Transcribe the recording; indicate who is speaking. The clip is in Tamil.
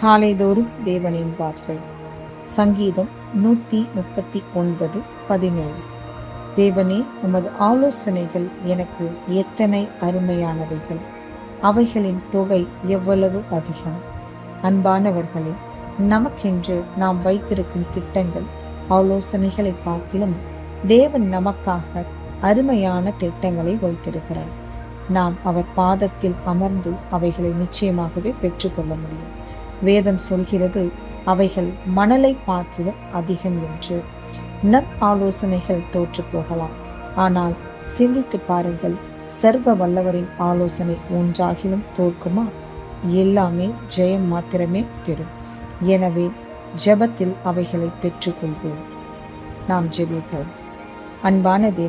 Speaker 1: காலைதோறும் தேவனின் வார்த்தை. சங்கீதம் 139:17. தேவனே, உமது ஆலோசனைகள் எனக்கு எத்தனை அருமையானவைகள்! அவைகளின் தொகை எவ்வளவு அதிகம்! அன்பானவர்களே, நமக்கென்று நாம் வைத்திருக்கும் திட்டங்கள், ஆலோசனைகளை பார்க்கிலும் தேவன் நமக்காக அருமையான திட்டங்களை வைத்திருக்கிறார். நாம் அவர் பாதத்தில் அமர்ந்து அவைகளை நிச்சயமாகவே பெற்றுக்கொள்ள முடியும். வேதம் சொல்கிறது, அவைகள் மணலை பார்க்கிலும் அதிகம் என்று. நம் ஆலோசனைகள் தோற்று போகலாம், ஆனால் சிந்தித்து பாருங்கள், சர்வ வல்லவரின் ஆலோசனை ஒன்றாகிலும் தோற்குமா? எல்லாமே ஜெயம் மாத்திரமே பெறும். எனவே ஜெபத்தில் அவைகளை பெற்றுக்கொள்வோம். நாம் ஜெபிப்போம். அன்பான